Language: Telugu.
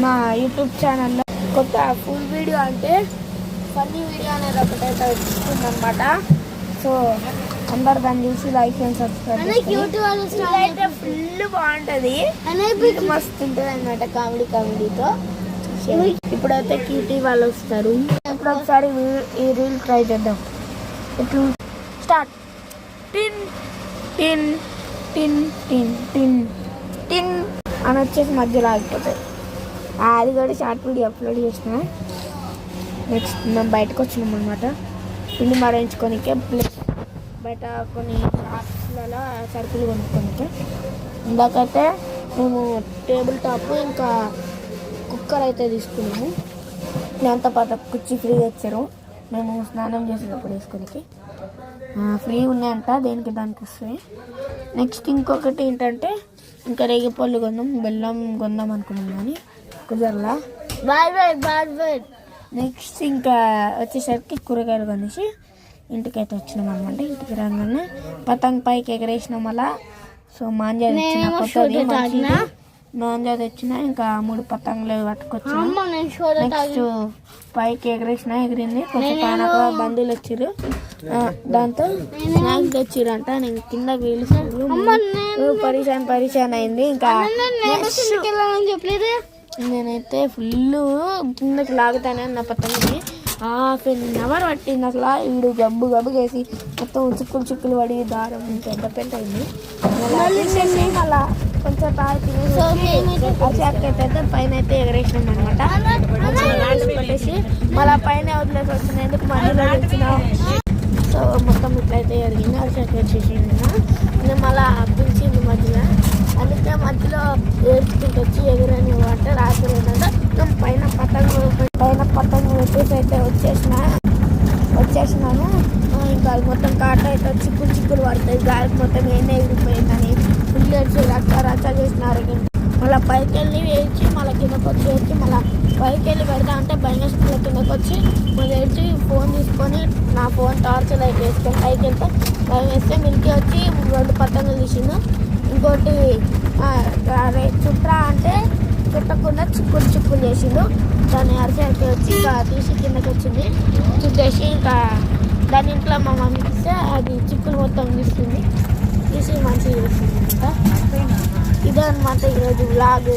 మా యూట్యూబ్ ఛానల్లో కొత్త ఫుల్ వీడియో అంటే ఫన్నీ వీడియో అనేది ఒకటైతే వచ్చింది అనమాట. సో అందరు దాన్ని చూసి లైక్ అండ్ సబ్స్క్రైబ్ అయితే ఫుల్ బాగుంటుంది, మస్తు ఉంటుంది అనమాట కామెడీతో. ఇప్పుడైతే క్యూటీ వాళ్ళు వస్తారు. ఇప్పుడు ఒకసారి ఈ రీల్ ట్రై చేద్దాం. ఇప్పుడు స్టార్ట్. టిన్ టిన్ టిన్ టిన్ టిన్ టిన్ అని వచ్చేసి మధ్యలో ఆగిపోతాయి. అది కూడా షార్ట్ వీడియో అప్లోడ్ చేసిన. నెక్స్ట్ మేము బయటకు వచ్చినాం అనమాట పిండి మరించుకోనికే, ప్లస్ బయట కొన్ని షాప్స్లలో సరుకులు కొనుక్కోనికే. ఇందాకైతే మేము టేబుల్ టాప్ ఇంకా కుక్కర్ అయితే తీసుకున్నాము. దాంతో పాటు కుర్చీ ఫ్రీ వచ్చారు మేము స్నానం చేసేటప్పుడు వేసుకోనికి. ఫ్రీ ఉన్నాయంట, దేనికి దానికి వస్తాయి. నెక్స్ట్ ఇంకొకటి ఏంటంటే ఇంకా రేగిపళ్ళు కొందాం, బెల్లం కొందాం అనుకున్నాం కానీ కుదరలా. నెక్స్ట్ ఇంకా వచ్చేసరికి కూరగాయలు కొనేసి ఇంటికైతే వచ్చినాం అనమాట. ఇంటికి రాగానే పతంగ్ పైకి ఎగరేసినాం అలా. సో మాంజా తెచ్చిన కొత్తది, మాంజా తెచ్చిన ఇంకా 3 పతంగులు పట్టుకొచ్చిన. నెక్స్ట్ పైకి ఎగిరింది. కొంచెం పైన బంధువులు వచ్చారు, దాంతో స్నాక్స్ తెచ్చిరంట. నేను కింద వీళ్ళు పరిశాన్ అయింది. ఇంకా నేనైతే ఫుల్ కిందకి లాగుతానే నా పతంగిని. హాఫ్ అన్ అవర్ పట్టింది అసలు. వీడు గబ్బు వేసి మొత్తం చుక్కులు పడి దారం పెద్ద అయింది. అలా కొంచెం అయితే పైన అయితే ఎగరేసినాం అనమాట. పెట్టేసి మళ్ళీ పైన వదిలేసి వచ్చిన ఎందుకు మధ్యలో వచ్చిన. సో మొత్తం ఇట్లయితే జరిగింది. అరిచాక వచ్చేసింది. నేను మళ్ళీ పిలిచింది మధ్యలో, అందుకే మధ్యలో ఏడ్చుకుంటూ వచ్చి ఎగురని అంటే రాత్రి ఏంటంటే మేము పైన పతంగు పెట్టేసి అయితే వచ్చేసినాను. ఇంకా మొత్తం కాట అయితే చిక్కులు పడతాయి, గాలికి మొత్తం ఏం ఎగిరిపోయిందని ఫుల్ ఏడ్చి రచ్చ చేసినారు. మళ్ళీ పైకి వెళ్ళి వేయించి మళ్ళీ కిందకి వచ్చి వేసి మళ్ళీ పైకి వెళ్ళి పెడతా అంటే భయంగా కిందకి వచ్చి మళ్ళీ ఏడ్చి ఫోన్ తీసుకొని నా ఫోన్ టార్చ్ లైట్ వేసుకొని పైకి వెళ్తే భయం వేస్తే మిల్కి వచ్చి 2 పతంగులు తీసిండు. ఇంకోటి చుట్రా అంటే చుట్టకుండా చిక్కులు చేసిండు. దాన్ని అరిసరికి వచ్చి ఇంకా తీసి కిందకి వచ్చింది. చుట్టేసి ఇంకా దాని ఇంట్లో మా మమ్మీకి ఇస్తే అది చిక్కులు మొత్తం తీసి మంచిగా చేస్తుంది. ఇదే అనమాట ఈరోజు వ్లాగ్.